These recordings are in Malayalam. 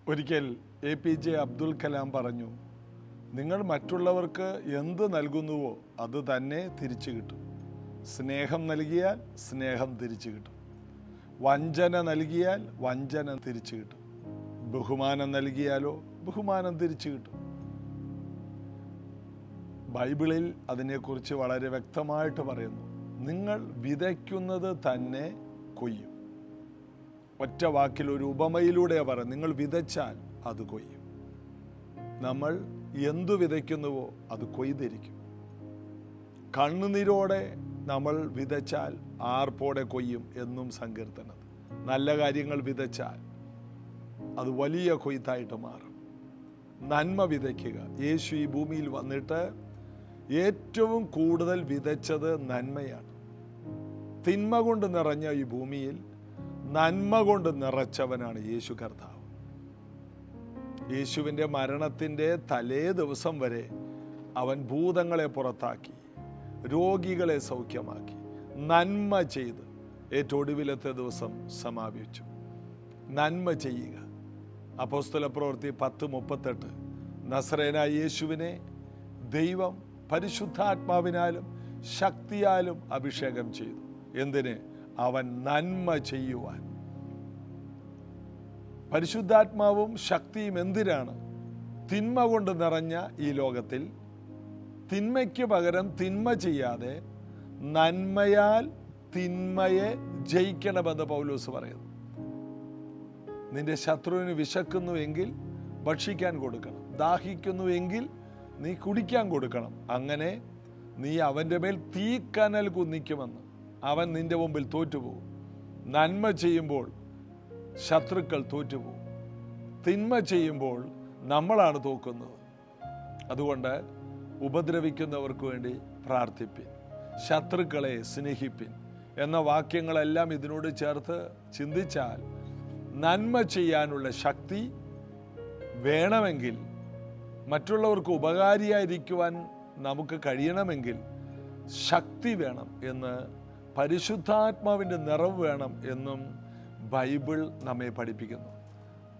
ഒരിക്കൽ APJ അബ്ദുൽ കലാം പറഞ്ഞു, നിങ്ങൾ മറ്റുള്ളവർക്ക് എന്ത് നൽകുന്നുവോ അത് തന്നെ തിരിച്ചു കിട്ടും. സ്നേഹം നൽകിയാൽ സ്നേഹം തിരിച്ചു കിട്ടും. വഞ്ചന നൽകിയാൽ വഞ്ചന തിരിച്ചു കിട്ടും. ബഹുമാനം നൽകിയാലോ ബഹുമാനം തിരിച്ചു കിട്ടും. ബൈബിളിൽ അതിനെക്കുറിച്ച് വളരെ വ്യക്തമായിട്ട് പറയുന്നു. നിങ്ങൾ വിതയ്ക്കുന്നത് തന്നെ കൊയ്യും. ഒറ്റ വാക്കിൽ ഒരു ഉപമയിലൂടെ പറയും, നിങ്ങൾ വിതച്ചാൽ അത് കൊയ്യും. നമ്മൾ എന്തു വിതയ്ക്കുന്നുവോ അത് കൊയ്തിരിക്കും. കണ്ണുനീരോടെ നമ്മൾ വിതച്ചാൽ ആർപ്പോടെ കൊയ്യും എന്നും സങ്കീർത്തനം. നല്ല കാര്യങ്ങൾ വിതച്ചാൽ അത് വലിയ കൊയ്ത്തായിട്ട് മാറും. നന്മ വിതയ്ക്കുക. യേശു ഈ ഭൂമിയിൽ വന്നിട്ട് ഏറ്റവും കൂടുതൽ വിതച്ചത് നന്മയാണ്. തിന്മ കൊണ്ട് നിറഞ്ഞ ഈ ഭൂമിയിൽ നന്മ കൊണ്ട് നിറച്ചവനാണ് യേശു കർത്താവ്. യേശുവിൻ്റെ മരണത്തിൻ്റെ തലേ ദിവസം വരെ അവൻ ഭൂതങ്ങളെ പുറത്താക്കി, രോഗികളെ സൗഖ്യമാക്കി, നന്മ ചെയ്ത് ഏറ്റവും ഒടുവിലത്തെ ദിവസം സമാപിച്ചു. നന്മ ചെയ്യുക. അപ്പോസ്തലപ്രവൃത്തി 10:38 നസറേനായ യേശുവിനെ ദൈവം പരിശുദ്ധാത്മാവിനാലും ശക്തിയാലും അഭിഷേകം ചെയ്തു. എന്തിന്? അവൻ നന്മ ചെയ്യുവാൻ. പരിശുദ്ധാത്മാവും ശക്തിയും എന്തിനാണ്? തിന്മ കൊണ്ട് നിറഞ്ഞ ഈ ലോകത്തിൽ തിന്മയ്ക്ക് പകരം തിന്മ ചെയ്യാതെ നന്മയാൽ തിന്മയെ ജയിക്കണമെന്ന് പൗലോസ് പറയുന്നു. നിന്റെ ശത്രുവിന് വിശക്കുന്നുവെങ്കിൽ ഭക്ഷിക്കാൻ കൊടുക്കണം, ദാഹിക്കുന്നുവെങ്കിൽ നീ കുടിക്കാൻ കൊടുക്കണം. അങ്ങനെ നീ അവൻ്റെ മേൽ തീക്കനൽ കുന്നിക്കുമെന്ന് അവൻ നിന്റെ മുമ്പിൽ തോറ്റുപോകും. നന്മ ചെയ്യുമ്പോൾ ശത്രുക്കൾ തോറ്റുപോകും. തിന്മ ചെയ്യുമ്പോൾ നമ്മളാണ് തോക്കുന്നത്. അതുകൊണ്ട് ഉപദ്രവിക്കുന്നവർക്ക് വേണ്ടി പ്രാർത്ഥിപ്പിൻ, ശത്രുക്കളെ സ്നേഹിപ്പിൻ എന്ന വാക്യങ്ങളെല്ലാം ഇതിനോട് ചേർത്ത് ചിന്തിച്ചാൽ നന്മ ചെയ്യാനുള്ള ശക്തി വേണമെങ്കിൽ, മറ്റുള്ളവർക്ക് ഉപകാരിയായിരിക്കുവാൻ നമുക്ക് കഴിയണമെങ്കിൽ ശക്തി വേണം എന്ന്, പരിശുദ്ധാത്മാവിൻ്റെ നിറവ് വേണം എന്നും ബൈബിൾ നമ്മെ പഠിപ്പിക്കുന്നു.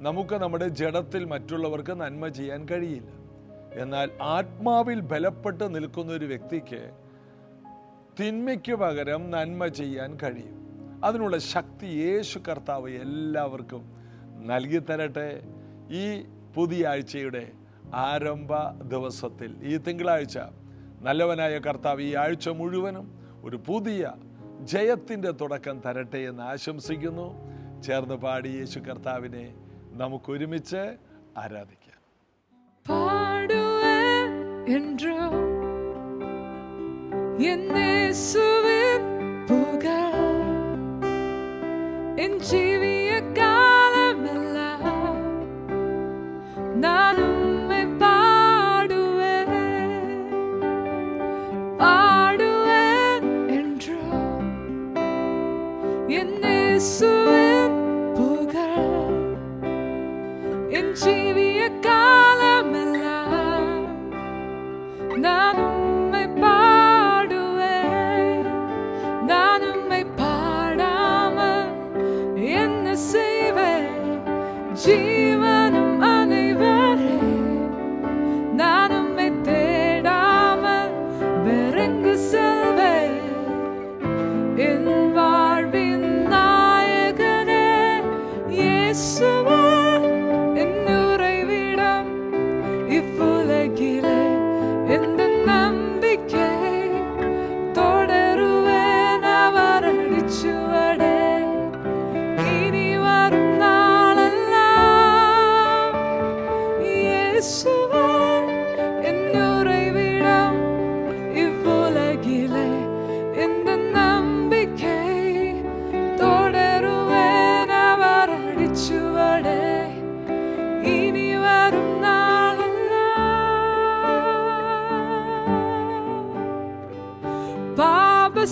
നമുക്ക് നമ്മുടെ ജഡത്തിൽ മറ്റുള്ളവർക്ക് നന്മ ചെയ്യാൻ കഴിയില്ല. എന്നാൽ ആത്മാവിൽ ബലപ്പെട്ട് നിൽക്കുന്ന ഒരു വ്യക്തിക്ക് തിന്മയ്ക്ക് പകരം നന്മ ചെയ്യാൻ കഴിയും. അതിനുള്ള ശക്തി യേശു കർത്താവ് എല്ലാവർക്കും നൽകി തരട്ടെ. ഈ പുതിയ ആഴ്ചയുടെ ആരംഭ ദിവസത്തിൽ, ഈ തിങ്കളാഴ്ച, നല്ലവനായ കർത്താവ് ഈ ആഴ്ച മുഴുവനും ഒരു പുതിയ ജയത്തിൻ്റെ തുടക്കം തരട്ടെ എന്ന് ആശംസിക്കുന്നു. ചേർന്ന് പാടി യേശു കർത്താവിനെ നമുക്കൊരുമിച്ച് ആരാധിക്കാം.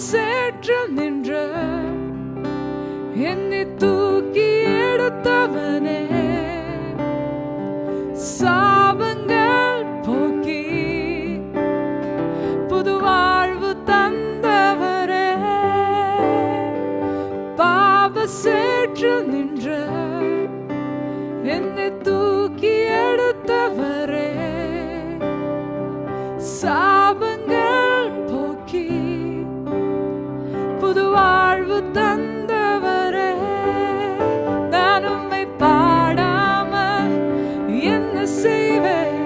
சேற்றில் நின்ற என்னை தூக்கி எடுத்தவனே, சாபங்கள் போக்கி புது வாழ்வு தந்தவரே, பாவ சேற்றில் நின்ற എന്നെ തൂക്കിയെടുത്തവരെ, സാപങ്ങൾ പോക്കി പുതുവാழ்வு தந்தவரே, நான் உம்மை பாடாமல் என்ன செய்வேன்?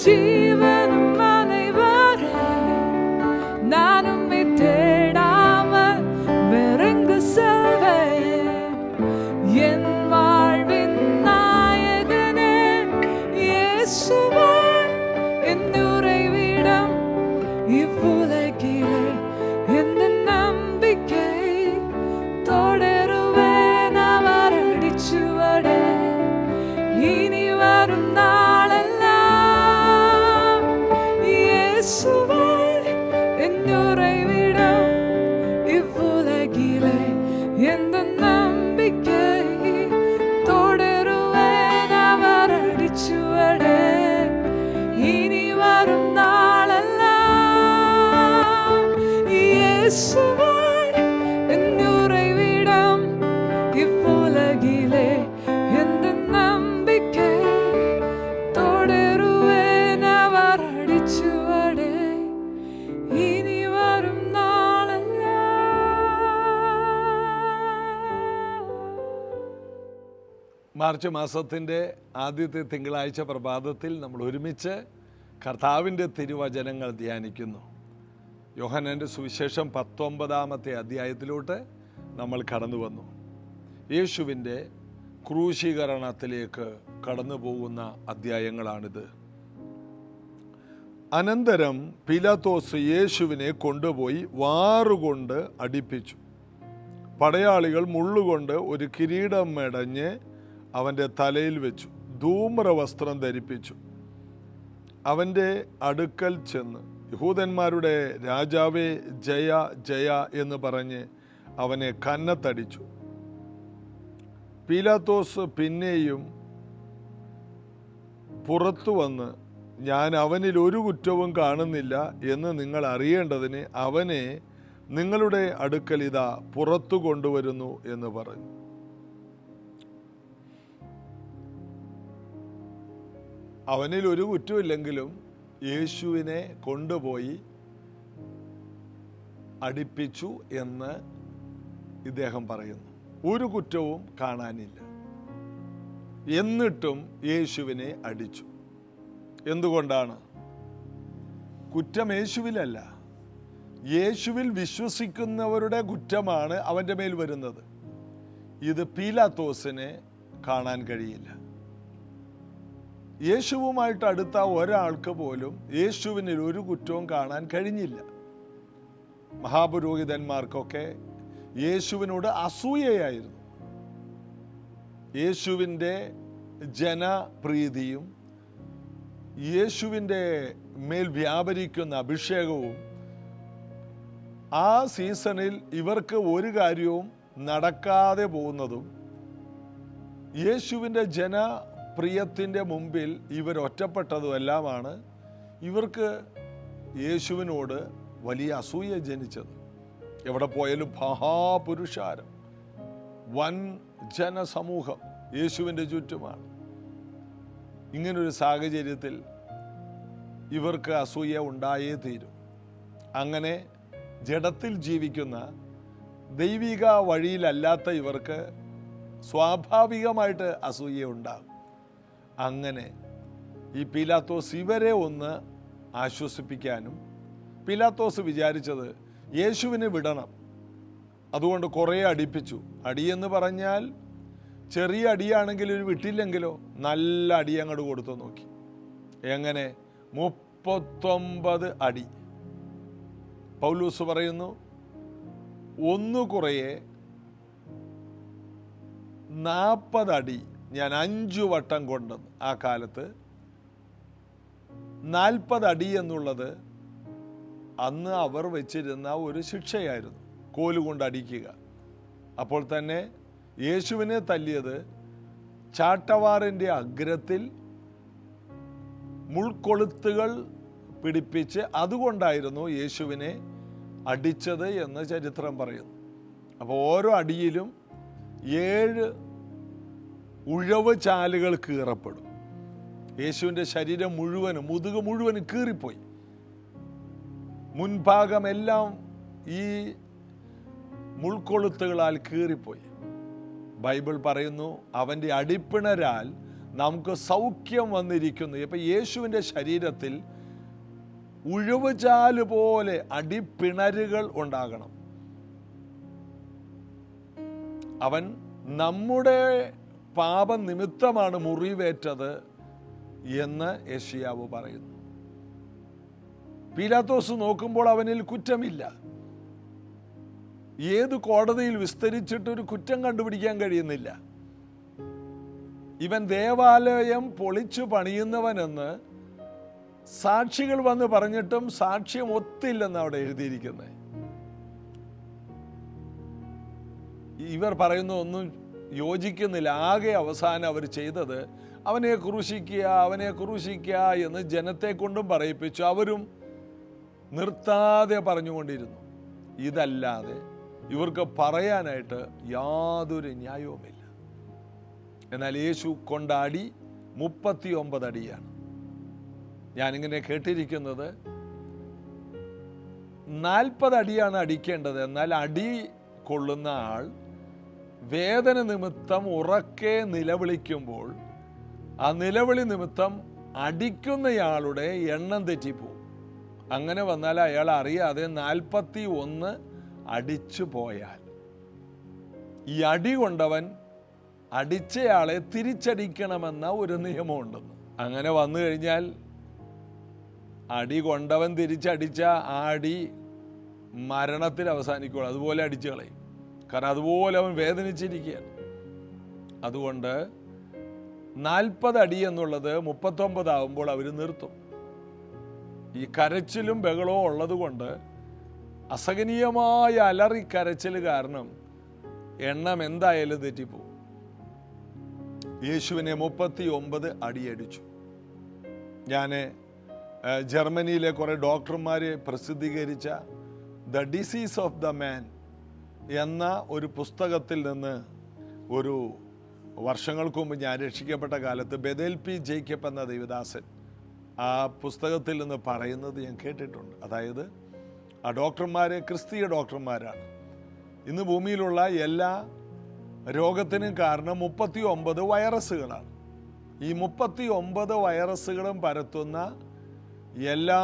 ஜீவனும் அனைவரே, நான் உம்மை தேடாமல் வேறெங்கு செல்வேன்? என் வாழ்வின் நாயகனே இயேசுவே, என் உறைவிடம் இவ்வுலகிலே, எந்த நம்பிக்கை தொடருவேன் அவர் அடிச்சுவடே. இனி வரும் நாளெல்லாம் இயேசுவே, என் உறைவிடம் இவ்வுலகிலே, எந்த நம்பிக்கை தொடருவேன் அவர் அடிச்சுவடே. இனி வரும் நாளெல்லாம் இயேசுவே, என் உறைவிடம் இவ்வுலகிலே, எந்த நம்பிக்கை தொடருவேன் அவர் அடிச்சுவடே. இனி வரும் മാർച്ച് മാസത്തിൻ്റെ ആദ്യത്തെ തിങ്കളാഴ്ച പ്രഭാതത്തിൽ നമ്മൾ ഒരുമിച്ച് കർത്താവിൻ്റെ തിരുവചനങ്ങൾ ധ്യാനിക്കുന്നു. യോഹന്നാൻ്റെ സുവിശേഷം 19-ാമത്തെ അധ്യായത്തിലോട്ട് നമ്മൾ കടന്നു വന്നു. യേശുവിൻ്റെ ക്രൂശീകരണത്തിലേക്ക് കടന്നു പോകുന്ന അധ്യായങ്ങളാണിത്. അനന്തരം പീലാത്തോസ് യേശുവിനെ കൊണ്ടുപോയി വാറുകൊണ്ട് അടിപ്പിച്ചു. പടയാളികൾ മുള്ളുകൊണ്ട് ഒരു കിരീടം മെടഞ്ഞ് അവൻ്റെ തലയിൽ വെച്ചു, ധൂമ്രവസ്ത്രം ധരിപ്പിച്ചു. അവൻ്റെ അടുക്കൽ ചെന്ന്, യഹൂദന്മാരുടെ രാജാവേ ജയ ജയ എന്ന് പറഞ്ഞ് അവനെ കന്നത്തടിച്ചു. പീലാത്തോസ് പിന്നെയും പുറത്തു വന്ന്, ഞാൻ അവനിൽ ഒരു കുറ്റവും കാണുന്നില്ല എന്ന് നിങ്ങൾ അറിയേണ്ടതിന് അവനെ നിങ്ങളുടെ അടുക്കൽ ഇതാ പുറത്തു കൊണ്ടുവരുന്നു എന്ന് പറഞ്ഞു. അവനിൽ ഒരു കുറ്റമില്ലെങ്കിലും യേശുവിനെ കൊണ്ടുപോയി അടിപ്പിച്ചു എന്ന് ഇദ്ദേഹം പറയുന്നു. ഒരു കുറ്റവും കാണാനില്ല. എന്നിട്ടും യേശുവിനെ അടിച്ചു. എന്തുകൊണ്ടാണ്? കുറ്റം യേശുവിലല്ല, യേശുവിൽ വിശ്വസിക്കുന്നവരുടെ കുറ്റമാണ് അവൻ്റെ മേൽ വരുന്നത്. ഇത് പീലാത്തോസിനെ കാണാൻ കഴിയില്ല. യേശുവുമായിട്ട് അടുത്ത ഒരാൾക്ക് പോലും യേശുവിനിൽ ഒരു കുറ്റവും കാണാൻ കഴിഞ്ഞില്ല. മഹാപുരോഹിതന്മാർക്കൊക്കെ യേശുവിനോട് അസൂയയായിരുന്നു. യേശുവിൻ്റെ ജനപ്രീതിയും യേശുവിൻ്റെ മേൽ വ്യാപരിക്കുന്ന അഭിഷേകവും ആ സീസണിൽ ഇവർക്ക് ഒരു കാര്യവും നടക്കാതെ പോകുന്നതും യേശുവിൻ്റെ ജനപ്രിയത്തിൻ്റെ മുമ്പിൽ ഇവർ ഒറ്റപ്പെട്ടതുമെല്ലാമാണ് ഇവർക്ക് യേശുവിനോട് വലിയ അസൂയ ജനിച്ചത്. എവിടെ പോയാലും മഹാപുരുഷാരം, വൻ ജനസമൂഹം യേശുവിൻ്റെ ചുറ്റുമാണ്. ഇങ്ങനൊരു സാഹചര്യത്തിൽ ഇവർക്ക് അസൂയ ഉണ്ടായേ തീരും. അങ്ങനെ ജഡത്തിൽ ജീവിക്കുന്ന ദൈവിക വഴിയിലല്ലാത്ത ഇവർക്ക് സ്വാഭാവികമായിട്ട് അസൂയ ഉണ്ടാകും. അങ്ങനെ ഈ പീലാത്തോസ് ഇവരെ ഒന്ന് ആശ്വസിപ്പിക്കാനും, പീലാത്തോസ് വിചാരിച്ചത് യേശുവിനെ വിടണം, അതുകൊണ്ട് കുറേ അടിപ്പിച്ചു. അടിയെന്ന് പറഞ്ഞാൽ ചെറിയ അടിയാണെങ്കിൽ ഒരു വിട്ടില്ലെങ്കിലോ നല്ല അടി അങ്ങോട്ട് കൊടുത്തു നോക്കി. എങ്ങനെ? 39 അടി. പൗലൂസ് പറയുന്നു, ഒന്ന് കുറയെ 40 അടി ഞാൻ 5 വട്ടം കൊണ്ടെന്ന്. ആ കാലത്ത് 40 അടി എന്നുള്ളത് അന്ന് അവർ വെച്ചിരുന്ന ഒരു ശിക്ഷയായിരുന്നു, കോലുകൊണ്ട് അടിക്കുക. അപ്പോൾ തന്നെ യേശുവിനെ തല്ലിയത് ചാട്ടവാറിൻ്റെ അഗ്രത്തിൽ മുൾക്കൊളുത്തുകൾ പിടിപ്പിച്ച് അതുകൊണ്ടായിരുന്നു യേശുവിനെ അടിച്ചത് എന്ന് ചരിത്രം പറയുന്നു. അപ്പോൾ ഓരോ അടിയിലും 7 ഉഴവ് ചാലുകൾ കീറപ്പെടും. യേശുവിൻ്റെ ശരീരം മുഴുവനും, മുതുക് മുഴുവനും കീറിപ്പോയി. മുൻഭാഗമെല്ലാം ഈ മുൾക്കൊളുത്തുകളാൽ കീറിപ്പോയി. ബൈബിൾ പറയുന്നു, അവൻ്റെ അടിപ്പിണരാൽ നമുക്ക് സൗഖ്യം വന്നിരിക്കുന്നു. ഇപ്പം യേശുവിൻ്റെ ശരീരത്തിൽ ഉഴവുചാല് പോലെ അടിപ്പിണരുകൾ ഉണ്ടാകണം. അവൻ നമ്മുടെ പാപനിമിത്തമാണ് മുറിവേറ്റത് എന്ന് യെശയ്യാവ് പറയുന്നു. പീലാത്തോസ് നോക്കുമ്പോൾ അവനിൽ കുറ്റമില്ല. ഏത് കോടതിയിൽ വിസ്തരിച്ചിട്ട് ഒരു കുറ്റം കണ്ടുപിടിക്കാൻ കഴിയുന്നില്ല. ഇവൻ ദേവാലയം പൊളിച്ചു പണിയുന്നവനെന്ന് സാക്ഷികൾ വന്ന് പറഞ്ഞിട്ടും സാക്ഷ്യം ഒത്തില്ലെന്ന് അവിടെ എഴുതിയിരിക്കുന്നത്. ഇവർ പറയുന്ന ഒന്നും യോജിക്കുന്നില്ല. ആകെ അവസാനം അവർ ചെയ്തത് അവനെ ക്രൂശിക്കുക എന്ന് ജനത്തെ കൊണ്ടും പറയിപ്പിച്ചു. അവരും നിർത്താതെ പറഞ്ഞുകൊണ്ടിരുന്നു. ഇതല്ലാതെ ഇവർക്ക് പറയാനായിട്ട് യാതൊരു ന്യായവുമില്ല. എന്നാൽ യേശു കൊണ്ട അടി 39 അടിയാണ്. ഞാനിങ്ങനെ കേട്ടിരിക്കുന്നത് 40 അടിയാണ് അടിക്കേണ്ടത്. എന്നാൽ അടി കൊള്ളുന്ന ആൾ വേദന നിമിത്തം ഉറക്കെ നിലവിളിക്കുമ്പോൾ ആ നിലവിളി നിമിത്തം അടിക്കുന്നയാളുടെ എണ്ണം തെറ്റിപ്പോവും. അങ്ങനെ വന്നാൽ അയാൾ അറിയാതെ 41 അടിച്ചു പോയാൽ ഈ അടി കൊണ്ടവൻ അടിച്ചയാളെ തിരിച്ചടിക്കണമെന്ന ഒരു നിയമമുണ്ടെന്ന്. അങ്ങനെ വന്നു കഴിഞ്ഞാൽ അടി കൊണ്ടവൻ തിരിച്ചടിച്ച ആ അടി മരണത്തിൽ അവസാനിക്കുള്ളൂ. അതുപോലെ അടിച്ചു കളയും. കാരണം അതുപോലെ അവൻ വേദനിച്ചിരിക്കുകയാണ്. അതുകൊണ്ട് 40 അടി എന്നുള്ളത് 39 ആകുമ്പോൾ അവർ നിർത്തും. ഈ കരച്ചിലും ബഹളവും ഉള്ളത് കൊണ്ട് അസഹനീയമായ അലറിക്കരച്ചിൽ കാരണം എണ്ണം എന്തായാലും തെറ്റിപ്പോവും. യേശുവിനെ 39 അടിയടിച്ചു. ഞാൻ ജർമ്മനിയിലെ കുറേ ഡോക്ടർമാരെ പ്രസിദ്ധീകരിച്ച the disease of the man എന്ന ഒരു പുസ്തകത്തിൽ നിന്ന്, ഒരു വർഷങ്ങൾക്ക് മുമ്പ് ഞാൻ രക്ഷിക്കപ്പെട്ട കാലത്ത് ബെഥേൽ പി ജേക്കബ് എന്ന ദൈവദാസൻ ആ പുസ്തകത്തിൽ നിന്ന് പറയുന്നത് ഞാൻ കേട്ടിട്ടുണ്ട്. അതായത് ആ ഡോക്ടർമാരെ ക്രിസ്തീയ ഡോക്ടർമാരാണ്. ഇന്ന് ഭൂമിയിലുള്ള എല്ലാ രോഗത്തിനും കാരണം 39 വൈറസുകളാണ്. ഈ 39 വൈറസുകളും പരത്തുന്ന എല്ലാ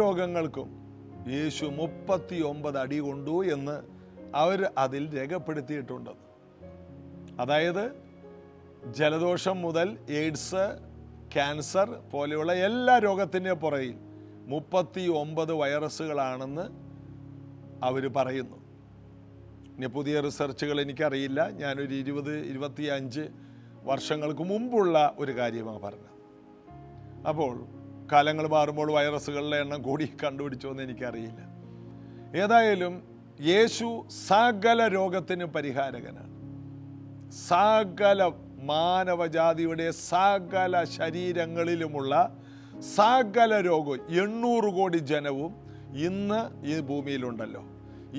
രോഗങ്ങൾക്കും യേശു 39 അടി കൊണ്ടു എന്ന് അവർ അതിൽ രേഖപ്പെടുത്തിയിട്ടുണ്ട്. അതായത് ജലദോഷം മുതൽ എയ്ഡ്സ്, ക്യാൻസർ പോലെയുള്ള എല്ലാ രോഗത്തിൻ്റെ പുറകിൽ 39 വൈറസുകളാണെന്ന് അവർ പറയുന്നു. ഇനി പുതിയ റിസർച്ചുകൾ എനിക്കറിയില്ല. ഞാനൊരു 20-25 വർഷങ്ങൾക്ക് മുമ്പുള്ള ഒരു കാര്യമാണ് പറഞ്ഞത്. അപ്പോൾ കാലങ്ങൾ മാറുമ്പോൾ വൈറസുകളുടെ എണ്ണം കൂടി കണ്ടുപിടിച്ചോ എന്ന് എനിക്കറിയില്ല. ഏതായാലും യേശു സകല രോഗത്തിന് പരിഹാരകനാണ്. സകല മാനവജാതിയുടെ സകല ശരീരങ്ങളിലുമുള്ള സകല രോഗവും 800 കോടി ജനവും ഇന്ന് ഈ ഭൂമിയിലുണ്ടല്ലോ.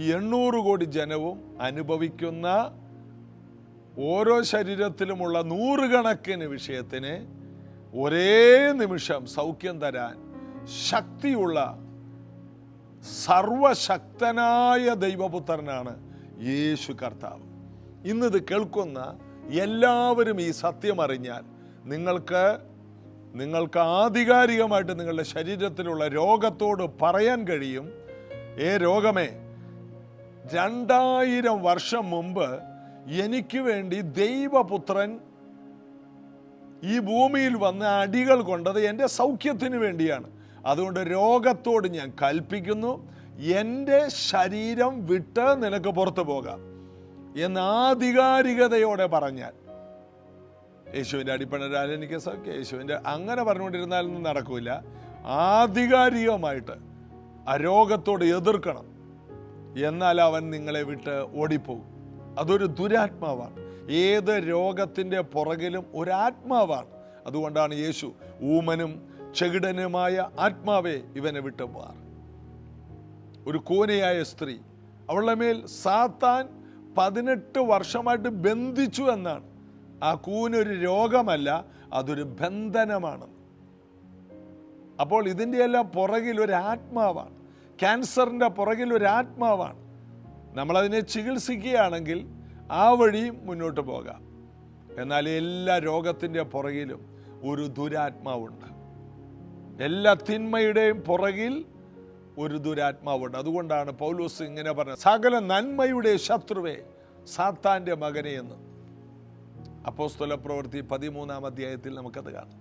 ഈ 800 കോടി ജനവും അനുഭവിക്കുന്ന ഓരോ ശരീരത്തിലുമുള്ള 100 കണക്കിന് വിഷയത്തിന് ഒരേ നിമിഷം സൗഖ്യം തരാൻ ശക്തിയുള്ള സർവശക്തനായ ദൈവപുത്രനാണ് യേശു കർത്താവ്. ഇന്നിത് കേൾക്കുന്ന എല്ലാവരും ഈ സത്യം അറിഞ്ഞാൽ നിങ്ങൾക്ക് ആധികാരികമായിട്ട് നിങ്ങളുടെ ശരീരത്തിലുള്ള രോഗത്തോട് പറയാൻ കഴിയും, രോഗമേ, 2000 വർഷം മുമ്പ് എനിക്ക് വേണ്ടി ദൈവപുത്രൻ ഈ ഭൂമിയിൽ വന്ന് അടികൾ കൊണ്ടത് എൻ്റെ സൗഖ്യത്തിന് വേണ്ടിയാണ്. അതുകൊണ്ട് രോഗത്തോട് ഞാൻ കൽപ്പിക്കുന്നു, എൻ്റെ ശരീരം വിട്ട് നിനക്ക് പുറത്തു പോകാം എന്ന് ആധികാരികതയോടെ പറഞ്ഞാൽ, യേശുവിൻ്റെ അടിപ്പണരാൽ എനിക്ക് സൗഖ്യം, യേശുവിൻ്റെ അങ്ങനെ പറഞ്ഞുകൊണ്ടിരുന്നാലൊന്നും നടക്കില്ല. ആധികാരികമായിട്ട് ആ രോഗത്തോട് എതിർക്കണം. എന്നാൽ അവൻ നിങ്ങളെ വിട്ട് ഓടിപ്പോകും. അതൊരു ദുരാത്മാവാണ്. ഏത് രോഗത്തിൻ്റെ പുറകിലും ഒരാത്മാവാണ്. അതുകൊണ്ടാണ് യേശു ഊമനും ചെകിടനുമായ ആത്മാവെ ഇവനെ വിട്ട് മാർ. ഒരു കൂനയായ സ്ത്രീ, അവളുടെ മേൽ സാത്താൻ 18 വർഷമായിട്ട് ബന്ധിച്ചു എന്നാണ് ആ കൂനൊരു രോഗമല്ല, അതൊരു ബന്ധനമാണ്. അപ്പോൾ ഇതിൻ്റെ എല്ലാം പുറകിൽ ഒരു ആത്മാവാണ്. ക്യാൻസറിൻ്റെ പുറകിൽ ഒരു ആത്മാവാണ്. നമ്മളതിനെ ചികിത്സിക്കുകയാണെങ്കിൽ ആ വഴിയും മുന്നോട്ട് പോകാം. എന്നാൽ എല്ലാ രോഗത്തിൻ്റെ പുറകിലും ഒരു ദുരാത്മാവുണ്ട്. എല്ലാ തിന്മയുടെയും പുറകിൽ ഒരു ദുരാത്മാവുണ്ട്. അതുകൊണ്ടാണ് പൗലോസ് ഇങ്ങനെ പറഞ്ഞത്, സകല നന്മയുടെ ശത്രുവേ സാത്താൻ്റെ മകനെ എന്ന്. അപ്പോസ്തല പ്രവൃത്തി 13-ാം അധ്യായത്തിൽ നമുക്കത് കാണാം.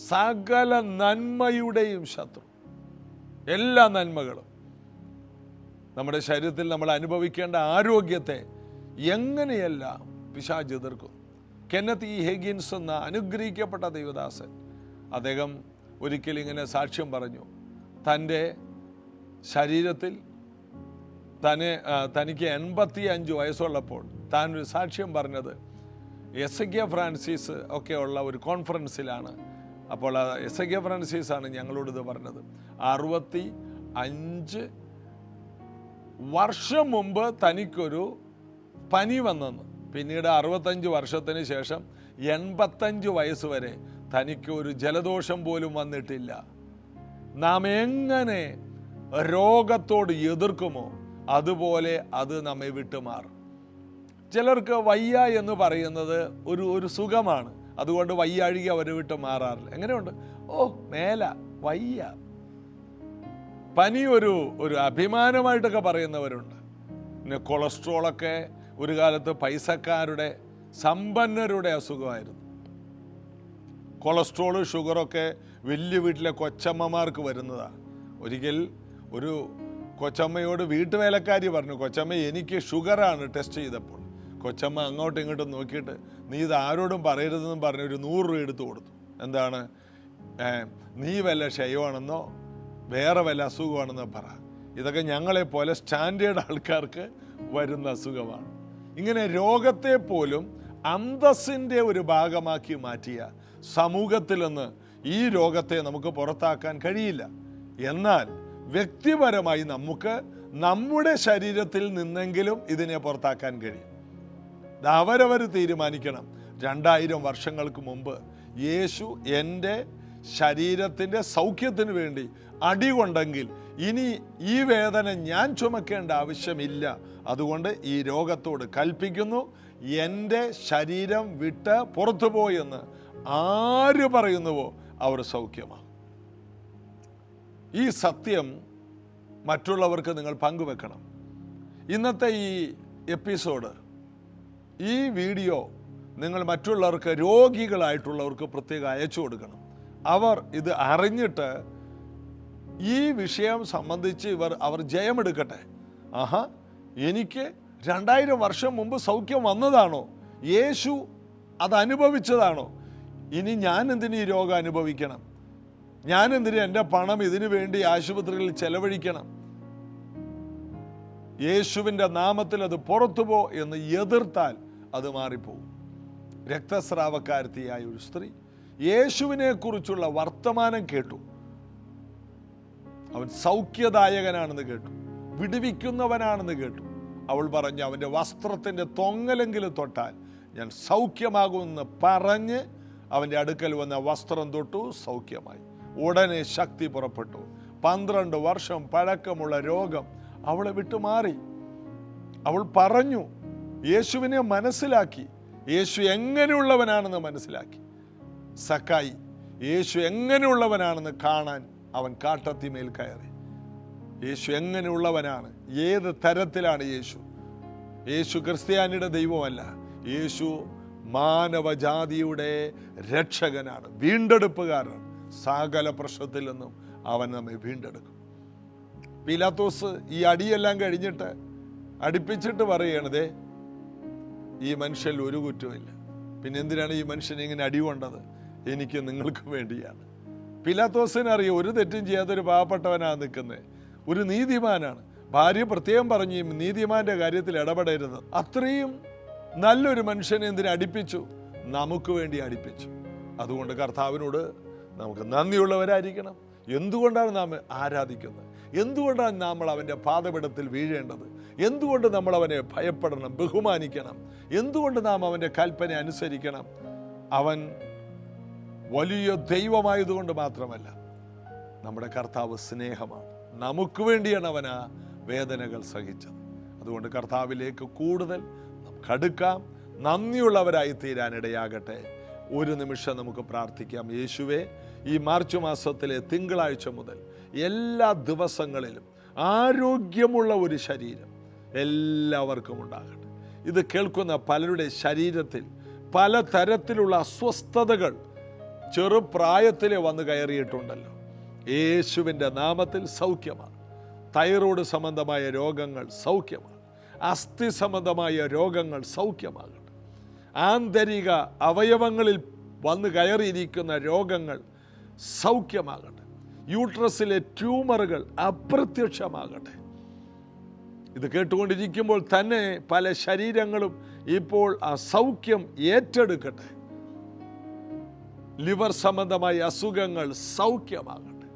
സകല നന്മയുടെയും ശത്രു. എല്ലാ നന്മകളും, നമ്മുടെ ശരീരത്തിൽ നമ്മൾ അനുഭവിക്കേണ്ട ആരോഗ്യത്തെ എങ്ങനെയെല്ലാം പിശാച് എതിർക്കും. കെന്നത്ത് ഇ ഹെഗിൻസ് എന്ന അനുഗ്രഹിക്കപ്പെട്ട ദൈവദാസൻ, അദ്ദേഹം ഒരിക്കൽ ഇങ്ങനെ സാക്ഷ്യം പറഞ്ഞു. തൻ്റെ ശരീരത്തിൽ തനിക്ക് 85 വയസ്സുള്ളപ്പോൾ താൻ ഒരു സാക്ഷ്യം പറഞ്ഞത് എസെക്കിയ ഫ്രാൻസിസ് ഒക്കെ ഉള്ള ഒരു കോൺഫറൻസിലാണ്. അപ്പോൾ എസെക്കിയ ഫ്രാൻസിസാണ് ഞങ്ങളോടിത് പറഞ്ഞത്. 65 വർഷം മുമ്പ് തനിക്കൊരു പനി വന്നെന്ന്. പിന്നീട് 65 വർഷത്തിന് ശേഷം 85 വയസ്സ് വരെ തനിക്ക് ഒരു ജലദോഷം പോലും വന്നിട്ടില്ല. നാം എങ്ങനെ രോഗത്തോട് എതിർക്കുമോ അതുപോലെ അത് നമ്മെ വിട്ടുമാറും. ചിലർക്ക് വയ്യ എന്ന് പറയുന്നത് ഒരു സുഖമാണ്. അതുകൊണ്ട് വയ്യാഴിക അവരെ വിട്ട് മാറാറില്ല. എങ്ങനെയുണ്ട്? മേല വയ്യ. പനി ഒരു അഭിമാനമായിട്ടൊക്കെ പറയുന്നവരുണ്ട്. പിന്നെ കൊളസ്ട്രോളൊക്കെ ഒരു കാലത്ത് പൈസക്കാരുടെ, സമ്പന്നരുടെ അസുഖമായിരുന്നു. കൊളസ്ട്രോള്, ഷുഗറൊക്കെ വലിയ വീട്ടിലെ കൊച്ചമ്മമാർക്ക് വരുന്നതാണ്. ഒരിക്കൽ ഒരു കൊച്ചമ്മയോട് വീട്ടുവേലക്കാരി പറഞ്ഞു, കൊച്ചമ്മ എനിക്ക് ഷുഗറാണ് ടെസ്റ്റ് ചെയ്തപ്പോൾ. കൊച്ചമ്മ അങ്ങോട്ടും ഇങ്ങോട്ടും നോക്കിയിട്ട്, നീ ഇത് ആരോടും പറയരുതെന്നും പറഞ്ഞ് ഒരു 100 രൂപ എടുത്തു കൊടുത്തു. എന്താണ്? നീ വല്ല ക്ഷയമാണെന്നോ വേറെ വല്ല അസുഖമാണെന്നോ പറ. ഇതൊക്കെ ഞങ്ങളെപ്പോലെ സ്റ്റാൻഡേർഡ് ആൾക്കാർക്ക് വരുന്ന അസുഖമാണ്. ഇങ്ങനെ രോഗത്തെ പോലും അന്തസ്സിൻ്റെ ഒരു ഭാഗമാക്കി മാറ്റിയ സമൂഹത്തിൽ നിന്ന് ഈ രോഗത്തെ നമുക്ക് പുറത്താക്കാൻ കഴിയില്ല. എന്നാൽ വ്യക്തിപരമായി നമുക്ക് നമ്മുടെ ശരീരത്തിൽ നിന്നെങ്കിലും ഇതിനെ പുറത്താക്കാൻ കഴിയും. അവരവർ തീരുമാനിക്കണം. 2000 വർഷങ്ങൾക്ക് മുമ്പ് യേശു എൻ്റെ ശരീരത്തിൻ്റെ സൗഖ്യത്തിന് വേണ്ടി അടികൊണ്ടെങ്കിൽ ഇനി ഈ വേദന ഞാൻ ചുമക്കേണ്ട ആവശ്യമില്ല. അതുകൊണ്ട് ഈ രോഗത്തോട് കൽപ്പിക്കുന്നു, എൻ്റെ ശരീരം വിട്ട് പുറത്തു പോയെന്ന് ആര് പറയുന്നുവോ അവർ സൗഖ്യമാകും. ഈ സത്യം മറ്റുള്ളവർക്ക് നിങ്ങൾ പങ്കുവെക്കണം. ഇന്നത്തെ ഈ എപ്പിസോഡ്, ഈ വീഡിയോ നിങ്ങൾ മറ്റുള്ളവർക്ക്, രോഗികളായിട്ടുള്ളവർക്ക് പ്രത്യേകം അയച്ചു കൊടുക്കണം. അവർ ഇത് അറിഞ്ഞിട്ട് ഈ വിഷയം സംബന്ധിച്ച് അവർ ജയമെടുക്കട്ടെ. എനിക്ക് 2000 വർഷം മുമ്പ് സൗഖ്യം വന്നതാണോ? യേശു അത് അനുഭവിച്ചതാണോ? ഇനി ഞാൻ എന്തിന് ഈ രോഗം അനുഭവിക്കണം? ഞാൻ എന്തിന് എൻ്റെ പണം ഇതിനു വേണ്ടി ആശുപത്രികളിൽ ചെലവഴിക്കണം? യേശുവിൻ്റെ നാമത്തിൽ അത് പുറത്തുപോ എന്ന് എതിർത്താൽ അത് മാറിപ്പോകും. രക്തസ്രാവക്കാരത്തിയായ ഒരു സ്ത്രീ യേശുവിനെ കുറിച്ചുള്ള വർത്തമാനം കേട്ടു. അവൻ സൗഖ്യദായകനാണെന്ന് കേട്ടു, വിടുവിക്കുന്നവനാണെന്ന് കേട്ടു. അവൾ പറഞ്ഞു, അവൻ്റെ വസ്ത്രത്തിൻ്റെ തൊങ്ങലെങ്കിലും തൊട്ടാൽ ഞാൻ സൗഖ്യമാകുമെന്ന് പറഞ്ഞ് അവൻ്റെ അടുക്കൽ വന്ന വസ്ത്രം തൊട്ടു, സൗഖ്യമായി. ഉടനെ ശക്തി പുറപ്പെട്ടു. 12 വർഷം പഴക്കമുള്ള രോഗം അവളെ വിട്ടുമാറി. അവൾ പറഞ്ഞു, യേശുവിനെ മനസ്സിലാക്കി, യേശു എങ്ങനെയുള്ളവനാണെന്ന് മനസ്സിലാക്കി. സക്കായി യേശു എങ്ങനെയുള്ളവനാണെന്ന് കാണാൻ അവൻ കാട്ടത്തിമേൽ കയറി. യേശു എങ്ങനെയുള്ളവനാണ്, ഏത് തരത്തിലാണ് യേശു? യേശു ക്രിസ്ത്യാനിയുടെ ദൈവമല്ല, യേശു മാനവജാതിയുടെ രക്ഷകനാണ്, വീണ്ടെടുപ്പുകാരനാണ്. സകല പ്രശ്നത്തിൽ നിന്നും അവൻ നമ്മെ വീണ്ടെടുക്കും. പീലാത്തോസ് ഈ അടിയെല്ലാം കഴിഞ്ഞിട്ട് അടുപ്പിച്ചിട്ട് പറയണതേ, ഈ മനുഷ്യൻ ഒരു കുറ്റമില്ല, പിന്നെ എന്തിനാണ് ഈ മനുഷ്യൻ ഇങ്ങനെ അടികൊണ്ടത്? എനിക്ക് നിങ്ങൾക്ക് വേണ്ടിയാണ്. പീലാത്തോസിന് അറിയാം, ഒരു തെറ്റും ചെയ്യാത്തൊരു പാവപ്പെട്ടവനാണ് നിൽക്കുന്നത്, ഒരു നീതിമാനാണ്. ഭാര്യ പ്രത്യേകം പറഞ്ഞു, നീതിമാന്റെ കാര്യത്തിൽ ഇടപെടരുത്. അത്രയും നല്ലൊരു മനുഷ്യനെ എന്തിനു അടിപ്പിച്ചു? നമുക്ക് വേണ്ടി അടിപ്പിച്ചു. അതുകൊണ്ട് കർത്താവിനോട് നമുക്ക് നന്ദിയുള്ളവരായിരിക്കണം. എന്തുകൊണ്ടാണ് നാം ആരാധിക്കുന്നത്? എന്തുകൊണ്ടാണ് നമ്മൾ അവൻ്റെ പാദപീഠത്തിൽ വീഴേണ്ടത്? എന്തുകൊണ്ട് നമ്മൾ അവനെ ഭയപ്പെടണം, ബഹുമാനിക്കണം? എന്തുകൊണ്ട് നാം അവൻ്റെ കൽപ്പന അനുസരിക്കണം? അവൻ വലിയ ദൈവമായതുകൊണ്ട് മാത്രമല്ല, നമ്മുടെ കർത്താവ് സ്നേഹമാണ്. നമുക്ക് വേണ്ടിയാണ് അവൻ ആ വേദനകൾ സഹിച്ചത്. അതുകൊണ്ട് കർത്താവിലേക്ക് കൂടുതൽ നമുക്ക് അടുക്കാം. നന്ദിയുള്ളവരായി തീരാനിടയാകട്ടെ. ഒരു നിമിഷം നമുക്ക് പ്രാർത്ഥിക്കാം. യേശുവേ, ഈ മാർച്ച് മാസത്തിലെ തിങ്കളാഴ്ച മുതൽ എല്ലാ ദിവസങ്ങളിലും ആരോഗ്യമുള്ള ഒരു ശരീരം എല്ലാവർക്കും ഉണ്ടാകട്ടെ. ഇത് കേൾക്കുന്ന പലരുടെ ശരീരത്തിൽ പലതരത്തിലുള്ള അസ്വസ്ഥതകൾ ചെറുപ്രായത്തിലെ വന്ന് കയറിയിട്ടുണ്ടല്ലോ. യേശുവിൻ്റെ നാമത്തിൽ സൗഖ്യമാണ്. തൈറോയ്ഡ് സംബന്ധമായ രോഗങ്ങൾ സൗഖ്യമാണ്. അസ്ഥി സംബന്ധമായ രോഗങ്ങൾ സൗഖ്യമാകട്ടെ. ആന്തരിക അവയവങ്ങളിൽ വന്ന് കയറിയിരിക്കുന്ന രോഗങ്ങൾ സൗഖ്യമാകട്ടെ. യൂട്രസിലെ ട്യൂമറുകൾ അപ്രത്യക്ഷമാകട്ടെ. ഇത് കേട്ടുകൊണ്ടിരിക്കുമ്പോൾ തന്നെ പല ശരീരങ്ങളും ഇപ്പോൾ ആ സൗഖ്യം ഏറ്റെടുക്കട്ടെ. ലിവർ സംബന്ധമായ അസുഖങ്ങൾ സൗഖ്യമാകട്ടെ.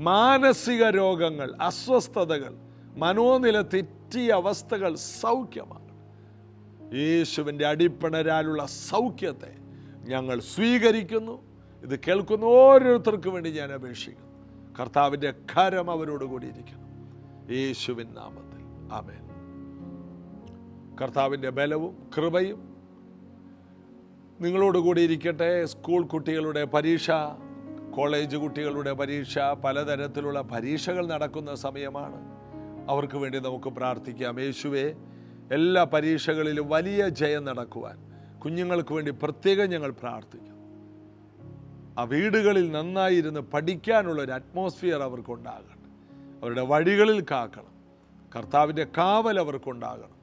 മാനസിക രോഗങ്ങൾ, അസ്വസ്ഥതകൾ, മനോനില തെറ്റിയ അവസ്ഥകൾ സൗഖ്യമാകട്ടെ. യേശുവിൻ്റെ അടിപ്പിണരാലുള്ള സൗഖ്യത്തെ ഞങ്ങൾ സ്വീകരിക്കുന്നു. ഇത് കേൾക്കുന്ന ഓരോരുത്തർക്കും വേണ്ടി ഞാൻ അപേക്ഷിക്കുന്നു. കർത്താവിൻ്റെ കരം അവരോട് കൂടി ഇരിക്കണം. യേശുവിൻ നാമത്തിൽ ആമേൻ. കർത്താവിൻ്റെ ബലവും കൃപയും നിങ്ങളോടുകൂടി ഇരിക്കട്ടെ. സ്കൂൾ കുട്ടികളുടെ പരീക്ഷ, കോളേജ് കുട്ടികളുടെ പരീക്ഷ, പലതരത്തിലുള്ള പരീക്ഷകൾ നടക്കുന്ന സമയമാണ്. അവർക്ക് വേണ്ടി നമുക്ക് പ്രാർത്ഥിക്കാം. യേശുവേ, എല്ലാ പരീക്ഷകളിലും വലിയ ജയം നടക്കുവാൻ കുഞ്ഞുങ്ങൾക്ക് വേണ്ടി പ്രത്യേകം ഞങ്ങൾ പ്രാർത്ഥിക്കും. ആ വീടുകളിൽ നന്നായിരുന്ന് പഠിക്കാനുള്ളൊരു അറ്റ്മോസ്ഫിയർ അവർക്കുണ്ടാകണം. അവരുടെ വഴികളിൽ കാക്കണം. കർത്താവിൻ്റെ കാവൽ അവർക്കുണ്ടാകണം.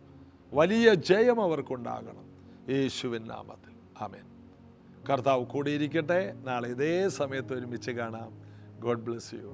വലിയ ജയം അവർക്കുണ്ടാകണം. യേശുവിൻ നാമത്തിൽ ആമേൻ. കർത്താവ് കൂടിയിരിക്കട്ടെ. നാളെ ഇതേ സമയത്ത് ഒരുമിച്ച് കാണാം. God bless you.